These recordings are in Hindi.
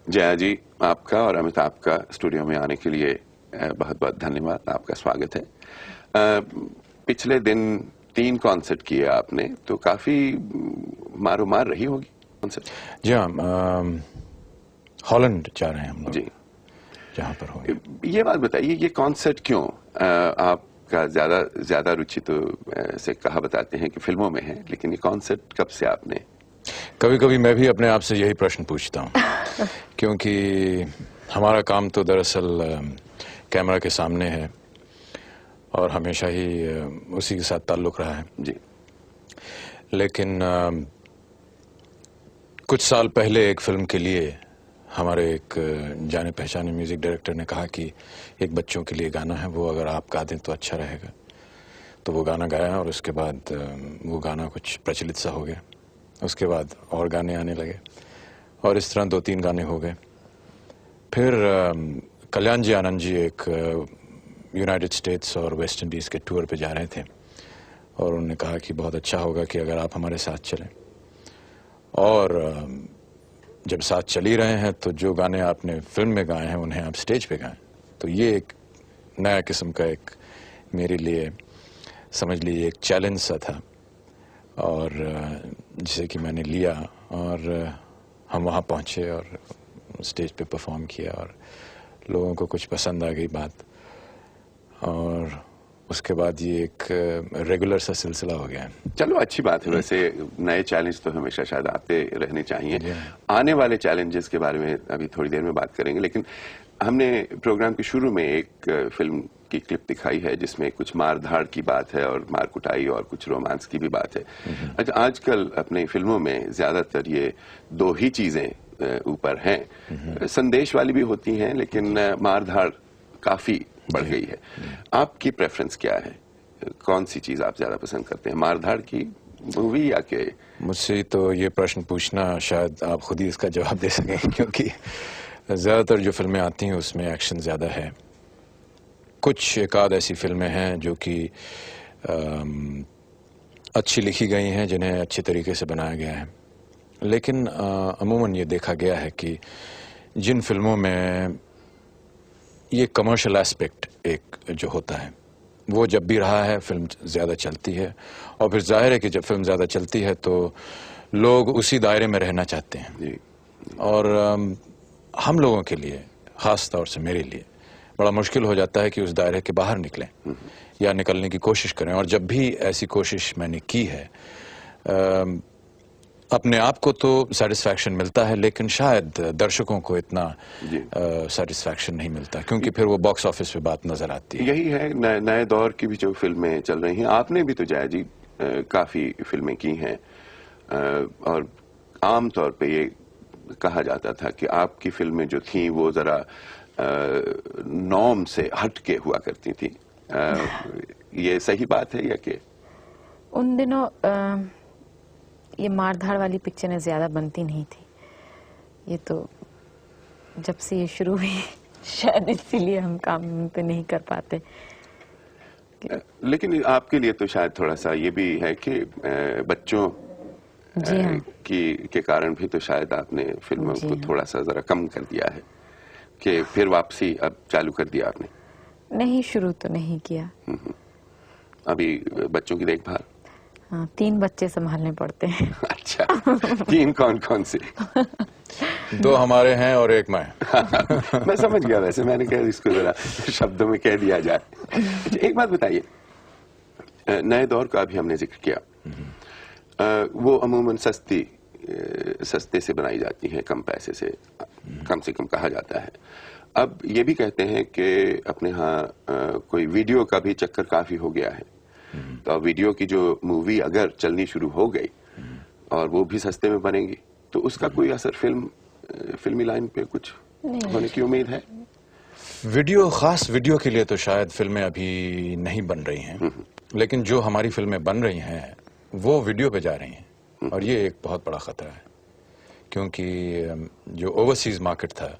जया जी, आपका और अमिताभ का स्टूडियो में आने के लिए बहुत बहुत धन्यवाद, आपका स्वागत है। पिछले दिन 3 कॉन्सर्ट किए आपने, तो काफी मारो-मार रही होगी कॉन्सर्ट। जी हाँ, हॉलैंड जा रहे हैं हम लोग जी, जहाँ पर होंगे। ये बात बताइए, ये कॉन्सर्ट क्यों? आपका ज्यादा रुचि तो ऐसे कहा बताते हैं कि फिल्मों में है, लेकिन ये कॉन्सर्ट कब से आपने? कभी कभी मैं भी अपने आप से यही प्रश्न पूछता हूँ क्योंकि हमारा काम तो दरअसल कैमरा के सामने है और हमेशा ही उसी के साथ ताल्लुक़ रहा है। जी, लेकिन कुछ साल पहले एक फिल्म के लिए हमारे एक जाने पहचाने म्यूज़िक डायरेक्टर ने कहा कि एक बच्चों के लिए गाना है, वो अगर आप गा दें तो अच्छा रहेगा। तो वो गाना गाया और उसके बाद वो गाना कुछ प्रचलित सा हो गया। उसके बाद और गाने आने लगे और इस तरह 2-3 गाने हो गए। फिर कल्याण जी आनंद जी एक यूनाइटेड स्टेट्स और वेस्ट इंडीज़ के टूर पे जा रहे थे और उन्होंने कहा कि बहुत अच्छा होगा कि अगर आप हमारे साथ चलें। और जब साथ चल ही रहे हैं तो जो गाने आपने फिल्म में गाए हैं उन्हें आप स्टेज पे गाएं। तो ये एक नया किस्म का एक मेरे लिए समझ लीजिए एक चैलेंज सा था और जिसे कि मैंने लिया और हम वहाँ पहुँचे और स्टेज पे परफॉर्म किया और लोगों को कुछ पसंद आ गई बात और उसके बाद ये एक रेगुलर सा सिलसिला हो गया है। चलो अच्छी बात है। वैसे नए चैलेंज तो हमेशा शायद आते रहने चाहिए। आने वाले चैलेंजेस के बारे में अभी थोड़ी देर में बात करेंगे, लेकिन हमने प्रोग्राम के शुरू में एक फिल्म की क्लिप दिखाई है जिसमें कुछ मार-धाड़ की बात है और मार कुटाई और कुछ रोमांस की भी बात है। अच्छा, आजकल अपनी फिल्मों में ज्यादातर ये 2 ही चीजें ऊपर हैं। संदेश वाली भी होती हैं, लेकिन मार-धाड़ काफी बढ़ गई है। आपकी प्रेफरेंस क्या है? कौन सी चीज आप ज्यादा पसंद करते हैं, मार-धाड़ की मूवी या के? मुझसे तो ये प्रश्न पूछना शायद आप खुद ही इसका जवाब दे सकें क्योंकि ज़्यादातर जो फिल्में आती हैं उसमें एक्शन ज़्यादा है। कुछ एक आध ऐसी फिल्में हैं जो कि अच्छी लिखी गई हैं, जिन्हें अच्छी तरीके से बनाया गया है, लेकिन अमूमन ये देखा गया है कि जिन फिल्मों में ये कमर्शियल एस्पेक्ट एक जो होता है वो जब भी रहा है फिल्म ज़्यादा चलती है और फिर जाहिर है कि जब फिल्म ज़्यादा चलती है तो लोग उसी दायरे में रहना चाहते हैं। और हम लोगों के लिए, ख़ास तौर से मेरे लिए, बड़ा मुश्किल हो जाता है कि उस दायरे के बाहर निकलें या निकलने की कोशिश करें। और जब भी ऐसी कोशिश मैंने की है अपने आप को तो सेटिस्फैक्शन मिलता है, लेकिन शायद दर्शकों को इतना सेटिस्फैक्शन नहीं मिलता क्योंकि फिर वो बॉक्स ऑफिस पे बात नजर आती है। यही है, नए दौर की भी जो फिल्में चल रही हैं। आपने भी तो जया जी काफी फिल्में की हैं और आम तौर पे ये कहा जाता था कि आपकी फिल्में जो थी वो जरा नॉर्म से हट के हुआ करती थी। ये सही बात है या क्या? उन दिनों ये मार-धाड़ वाली पिक्चरें ज्यादा बनती नहीं थी। ये तो जब से ये शुरू हुई शायद इसीलिए हम काम पे नहीं कर पाते। लेकिन आपके लिए तो शायद थोड़ा सा ये भी है कि बच्चों के कारण भी तो शायद आपने फिल्मों को थोड़ा सा जरा कम कर दिया है कि फिर वापसी अब चालू कर दिया आपने? नहीं, शुरू तो नहीं किया। अभी बच्चों की देखभाल? हाँ, 3 बच्चे संभालने पड़ते हैं। अच्छा, 3 कौन से? 2 हमारे हैं और 1 मैं। मैं समझ गया, वैसे मैंने कहा इसको जरा शब्दों में कह दिया जाए। अच्छा, एक बात बताइए, नए दौर का भी हमने जिक्र किया। वो अमूमन सस्ते से बनाई जाती हैं, कम पैसे से कम कहा जाता है। अब ये भी कहते हैं कि अपने यहाँ कोई वीडियो का भी चक्कर काफी हो गया है। तो वीडियो की जो मूवी अगर चलनी शुरू हो गई और वो भी सस्ते में बनेगी तो उसका कोई असर फिल्मी लाइन पे कुछ होने की उम्मीद है? खास वीडियो के लिए तो शायद फिल्में अभी नहीं बन रही हैं, लेकिन जो हमारी फिल्में बन रही हैं वो वीडियो पे जा रही हैं और ये एक बहुत बड़ा खतरा है क्योंकि जो ओवरसीज मार्केट था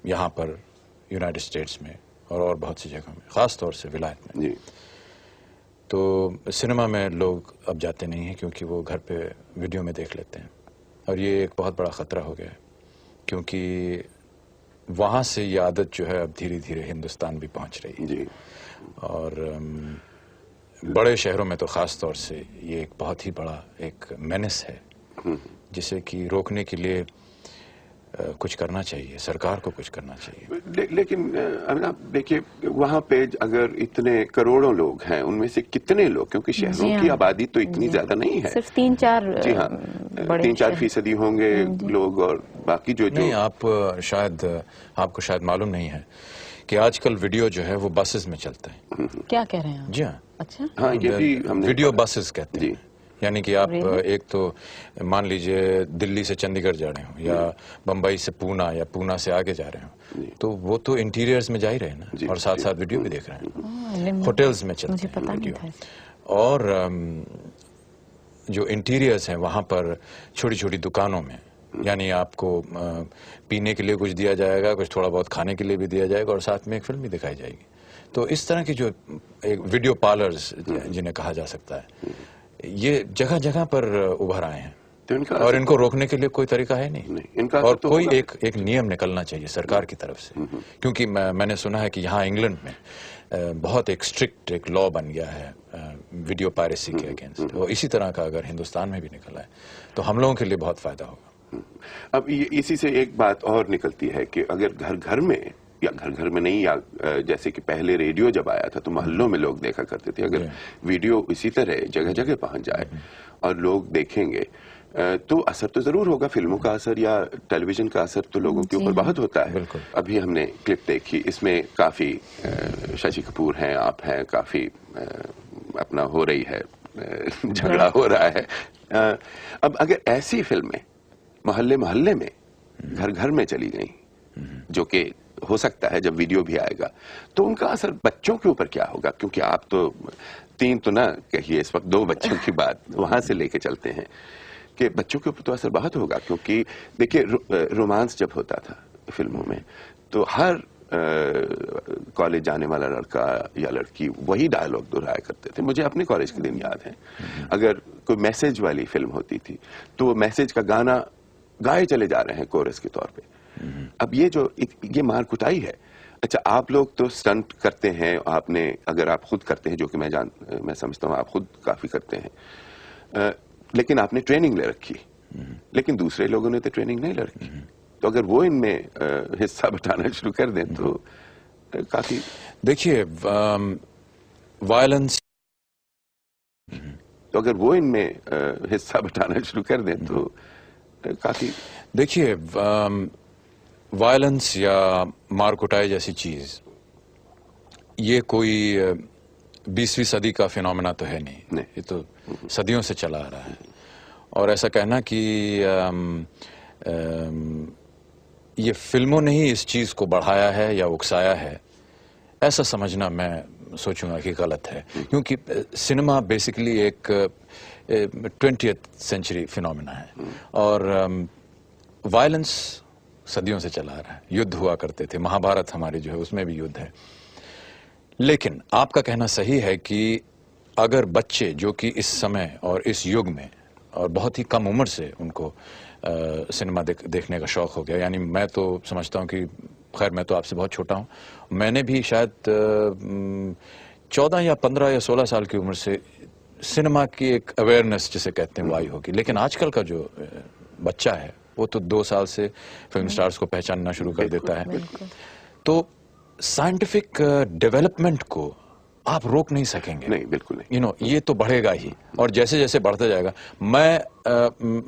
यहाँ पर यूनाइटेड स्टेट्स में और बहुत सी जगह में, ख़ास तौर से विलायत में, तो सिनेमा में लोग अब जाते नहीं हैं क्योंकि वो घर पे वीडियो में देख लेते हैं और ये एक बहुत बड़ा ख़तरा हो गया है क्योंकि वहाँ से ये आदत जो है अब धीरे धीरे हिंदुस्तान भी पहुँच रही है जी। और बड़े शहरों में तो ख़ास तौर से ये एक बहुत ही बड़ा एक मेनेस है जिसे कि रोकने के लिए कुछ करना चाहिए, सरकार को कुछ करना चाहिए। लेकिन आप देखिए वहाँ पे अगर इतने करोड़ों लोग हैं, उनमें से कितने लोग, क्योंकि शहरों की आबादी तो इतनी ज्यादा नहीं है, सिर्फ 3-4 जी हाँ, 3-4% होंगे लोग, और बाकी जो नहीं, आपको शायद मालूम नहीं है कि आजकल वीडियो जो है वो बसेस में चलता है। क्या कह रहे हैं आप? जी हाँ। अच्छा, हाँ, ये भी हमने वीडियो बसेस कहते हैं। जी। यानी कि आप एक तो मान लीजिए दिल्ली से चंडीगढ़ जा रहे हो या बम्बई से पूना या पूना से आगे जा रहे हो, तो वो तो इंटीरियर्स में जा ही रहे हैं ना, और साथ साथ वीडियो भी देख रहे हैं। होटल्स में चलते हैं वीडियो, और जो इंटीरियर्स हैं वहाँ पर छोटी छोटी दुकानों में, यानी आपको पीने के लिए कुछ दिया जाएगा, कुछ थोड़ा बहुत खाने के लिए भी दिया जाएगा, और साथ में एक फिल्म भी दिखाई जाएगी। तो इस तरह की जो एक वीडियो पार्लर्स जिन्हें कहा जा सकता है, ये जगह जगह पर उभर आए हैं, तो और इनको रोकने के लिए कोई तरीका है नहीं। इनका और तो कोई एक नियम निकलना चाहिए सरकार की तरफ से, क्योंकि मैंने सुना है कि यहाँ इंग्लैंड में बहुत एक स्ट्रिक्ट एक लॉ बन गया है वीडियो पायरेसी के अगेंस्ट, और इसी तरह का अगर हिंदुस्तान में भी निकला है तो हम लोगों के लिए बहुत फायदा होगा। अब इसी से एक बात और निकलती है कि अगर घर घर में, या घर घर में नहीं, या जैसे कि पहले रेडियो जब आया था तो मोहल्लों में लोग देखा करते थे, अगर वीडियो इसी तरह जगह जगह पहुंच जाए और लोग देखेंगे तो असर तो जरूर होगा। फिल्मों का असर या टेलीविजन का असर तो लोगों के ऊपर बहुत होता है। अभी हमने क्लिप देखी, इसमें काफी शशि कपूर हैं, आप हैं, काफी अपना हो रही है, झगड़ा हो रहा है। अब अगर ऐसी फिल्में मोहल्ले मोहल्ले में, घर घर में चली गई, जो कि हो सकता है जब वीडियो भी आएगा, तो उनका असर बच्चों के ऊपर क्या होगा? क्योंकि आप तो 3 तो ना कहिए, इस वक्त 2 बच्चों की बात वहां से लेके चलते हैं कि बच्चों के ऊपर तो असर बहुत होगा। क्योंकि देखिए रोमांस जब होता था फिल्मों में तो हर कॉलेज जाने वाला लड़का या लड़की वही डायलॉग दोहराया करते थे। मुझे अपने कॉलेज के दिन याद है, अगर कोई मैसेज वाली फिल्म होती थी तो वो मैसेज का गाना गाए चले जा रहे हैं कोरस के तौर पे। अब ये मार कुटाई है। अच्छा, आप लोग तो स्टंट करते हैं, आपने, अगर आप खुद करते हैं, जो कि मैं समझता हूँ आप खुद काफी करते हैं, लेकिन आपने ट्रेनिंग ले रखी, लेकिन दूसरे लोगों ने तो ट्रेनिंग नहीं ले रखी। तो अगर वो इनमें हिस्सा बटाना शुरू कर दें तो काफी, देखिए वायलेंस, तो अगर वो इनमें हिस्सा बटाना शुरू कर दें तो काफी, देखिए वायलेंस या मार कुटाई जैसी चीज ये कोई 20वीं सदी का फिनोमेना तो है नहीं, ये तो सदियों से चला आ रहा है। और ऐसा कहना कि ये फिल्मों ने ही इस चीज को बढ़ाया है या उकसाया है, ऐसा समझना मैं सोचूंगा कि गलत है। क्योंकि सिनेमा बेसिकली एक 20th सेंचुरी फिनोमेना है, और वायलेंस सदियों से चला आ रहा है। युद्ध हुआ करते थे, महाभारत हमारी जो है उसमें भी युद्ध है। लेकिन आपका कहना सही है कि अगर बच्चे जो कि इस समय और इस युग में और बहुत ही कम उम्र से उनको सिनेमा देखने का शौक हो गया, यानी मैं तो समझता हूँ कि, खैर मैं तो आपसे बहुत छोटा हूँ, मैंने भी शायद 14 या 15 या 16 साल की उम्र से सिनेमा की एक अवेयरनेस जिसे कहते हैं वो आई होगी। लेकिन आजकल का जो बच्चा है वो तो 2 साल से फिल्म स्टार्स को पहचानना शुरू कर देता है। तो साइंटिफिक डेवलपमेंट को आप रोक नहीं सकेंगे। नहीं, बिल्कुल नहीं। ये तो बढ़ेगा ही, और जैसे जैसे बढ़ता जाएगा।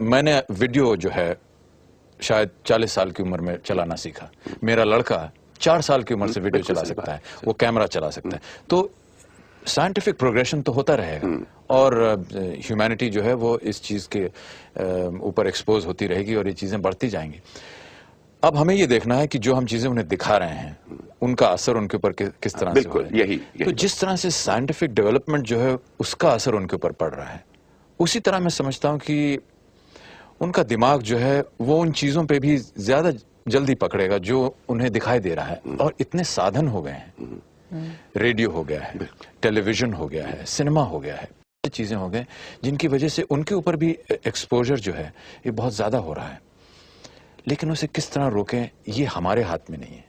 मैंने वीडियो जो है शायद 40 साल की उम्र में चलाना सीखा। मेरा लड़का 4 साल की उम्र से वीडियो चला सकता है, वो कैमरा चला सकता है। तो साइंटिफिक प्रोग्रेशन तो होता रहेगा, और ह्यूमैनिटी जो है वो इस चीज के ऊपर एक्सपोज होती रहेगी, और ये चीजें बढ़ती जाएंगी। अब हमें ये देखना है कि जो हम चीजें उन्हें दिखा रहे हैं उनका असर उनके ऊपर किस तरह से हो रहा है। यही तो जिस तरह से साइंटिफिक डेवलपमेंट जो है उसका असर उनके ऊपर पड़ रहा है, उसी तरह मैं समझता हूं कि उनका दिमाग जो है वो उन चीजों पे भी ज्यादा जल्दी पकड़ेगा जो उन्हें दिखाई दे रहा है। और इतने साधन हो गए हैं, रेडियो हो गया है, टेलीविजन हो गया है, सिनेमा हो गया है, चीजें हो गए जिनकी वजह से उनके ऊपर भी एक्सपोजर जो है ये बहुत ज्यादा हो रहा है। लेकिन उसे किस तरह रोकें ये हमारे हाथ में नहीं है।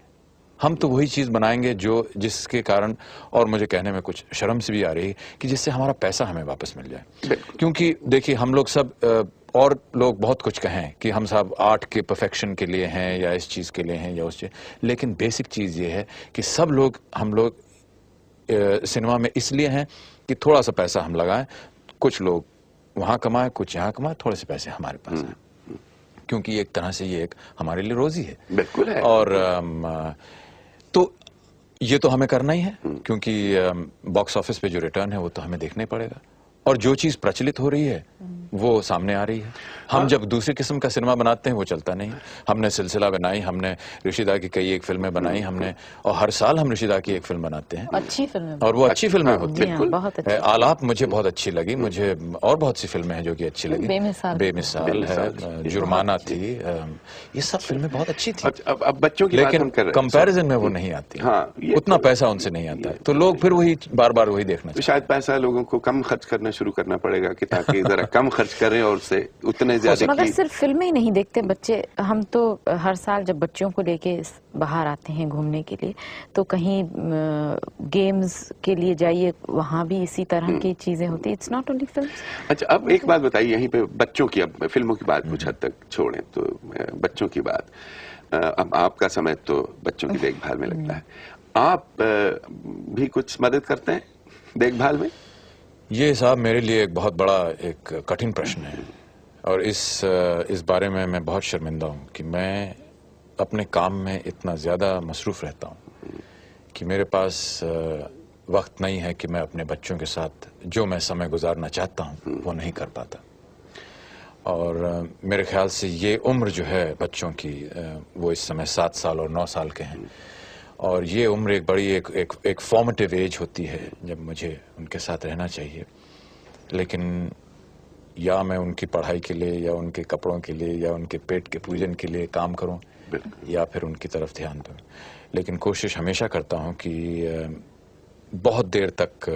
हम तो वही चीज बनाएंगे जो जिसके कारण, और मुझे कहने में कुछ शर्म से भी आ रही है, कि जिससे हमारा पैसा हमें वापस मिल जाए। क्योंकि देखिए हम लोग सब और लोग बहुत कुछ कहें कि हम सब आर्ट के परफेक्शन के लिए हैं या इस चीज के लिए हैं या उस चीज, लेकिन बेसिक चीज ये है कि सब लोग हम लोग सिनेमा में इसलिए हैं कि थोड़ा सा पैसा हम लगाएं, कुछ लोग वहां कमाएं, कुछ यहाँ कमाएं, थोड़े से पैसे हमारे पास आए, क्योंकि एक तरह से ये एक हमारे लिए रोजी है। बिल्कुल है। और तो ये तो हमें करना ही है, क्योंकि बॉक्स ऑफिस पे जो रिटर्न है वो तो हमें देखना ही पड़ेगा। और जो चीज प्रचलित हो रही है वो सामने आ रही है। हम जब दूसरी किस्म का सिनेमा बनाते हैं वो चलता नहीं है। हमने सिलसिला बनाई, हमने ऋषिदा की कई एक फिल्में बनाई हमने, और हर साल हम ऋषिदा की एक फिल्म बनाते हैं, अच्छी फिल्म, और वो अच्छी फिल्में होती हैं। बहुत अच्छी। आलाप मुझे बहुत अच्छी लगी, मुझे और बहुत सी फिल्में हैं जो कि अच्छी लगी। बेमिसाल है, जुर्माना थी, ये सब फिल्में बहुत अच्छी थी। अब बच्चों की लेकिन कंपैरिजन में वो नहीं आती, उतना पैसा उनसे नहीं आता है, तो लोग फिर वही बार बार वही देखना चाहिए। शायद पैसा लोगों को कम खर्च करना शुरू करना पड़ेगा कि ताकि जरा कम खर्च करें और से उतने ज्यादा। मगर सिर्फ फिल्में ही नहीं देखते बच्चे, हम तो हर साल जब बच्चों को लेके बाहर आते हैं घूमने के लिए, तो कहीं गेम्स के लिए जाइए, वहाँ भी इसी तरह की चीजें होती है। It's not only films. अच्छा, अब एक बात बताइए यहीं पे बच्चों की, अब फिल्मों की बात कुछ हद तक छोड़ें तो बच्चों की बात, अब आपका समय तो बच्चों की देखभाल में लगता है, आप भी कुछ मदद करते हैं देखभाल में? ये साहब मेरे लिए एक बहुत बड़ा एक कठिन प्रश्न है, और इस बारे में मैं बहुत शर्मिंदा हूँ कि मैं अपने काम में इतना ज़्यादा मसरूफ़ रहता हूँ कि मेरे पास वक्त नहीं है कि मैं अपने बच्चों के साथ जो मैं समय गुजारना चाहता हूँ वो नहीं कर पाता। और मेरे ख्याल से ये उम्र जो है बच्चों की, वो इस समय 7 साल और 9 साल के हैं, और ये उम्र एक बड़ी एक फॉर्मेटिव एज होती है जब मुझे उनके साथ रहना चाहिए। लेकिन या मैं उनकी पढ़ाई के लिए या उनके कपड़ों के लिए या उनके पेट के पूजन के लिए काम करूं, या फिर उनकी तरफ ध्यान दूं, लेकिन कोशिश हमेशा करता हूं कि बहुत देर तक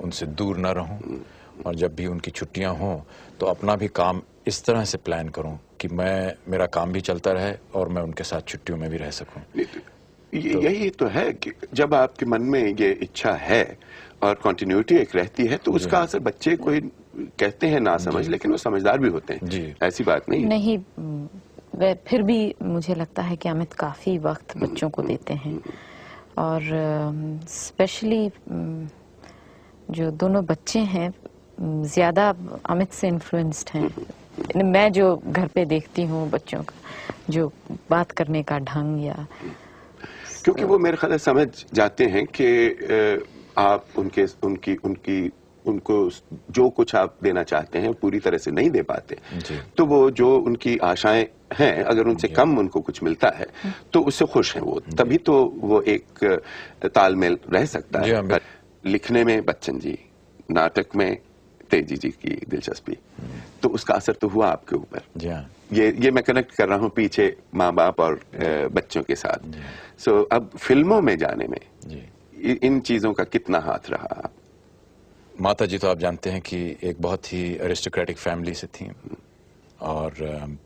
उनसे दूर ना रहूं, और जब भी उनकी छुट्टियां हों तो अपना भी काम इस तरह से प्लान करूं कि मेरा काम भी चलता रहे और मैं उनके साथ छुट्टियों में भी रह सकूं। यही तो है कि जब आपके मन में ये इच्छा है और कंटिन्यूटी एक रहती है तो उसका असर बच्चे कोई कहते हैं ना समझ, लेकिन वो समझदार भी होते हैं, ऐसी बात नहीं। वे फिर भी मुझे लगता है कि अमित काफी वक्त बच्चों को देते हैं, और स्पेशली जो दोनों बच्चे हैं ज्यादा अमित से इन्फ्लुएंस्ड हैं। मैं जो घर पे देखती हूँ बच्चों का जो बात करने का ढंग, या क्योंकि वो मेरे ख्याल से समझ जाते हैं कि आप उनको जो कुछ आप देना चाहते हैं पूरी तरह से नहीं दे पाते, तो वो जो उनकी आशाएं हैं अगर उनसे कम उनको कुछ मिलता है तो उससे खुश हैं वो, तभी तो वो एक तालमेल रह सकता है। लिखने में बच्चन जी, नाटक में तेजी जी की दिलचस्पी, तो उसका असर तो हुआ आपके ऊपर। ये मैं कनेक्ट कर रहा हूँ पीछे माँ बाप और बच्चों के साथ। सो अब फिल्मों में जाने में इन चीजों का कितना हाथ रहा? माता जी तो आप जानते हैं कि एक बहुत ही एरिस्टोक्रेटिक फैमिली से थी, और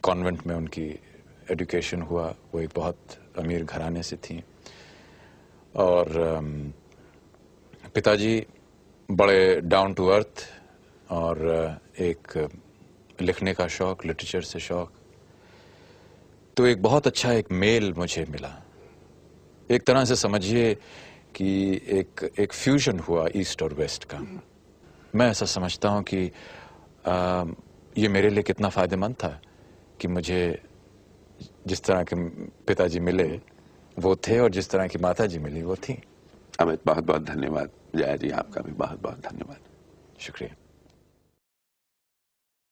कॉन्वेंट में उनकी एजुकेशन हुआ, वो एक बहुत अमीर घराने से थी। और पिताजी बड़े डाउन टू अर्थ, और एक लिखने का शौक, लिटरेचर से शौक, तो एक बहुत अच्छा एक मेल मुझे मिला। एक तरह से समझिए कि एक फ्यूजन हुआ ईस्ट और वेस्ट का। मैं ऐसा समझता हूं कि ये मेरे लिए कितना फायदेमंद था कि मुझे जिस तरह के पिताजी मिले वो थे, और जिस तरह की माता जी मिली वो थी। अमित, बहुत बहुत धन्यवाद। जया जी, आपका भी बहुत बहुत धन्यवाद। शुक्रिया।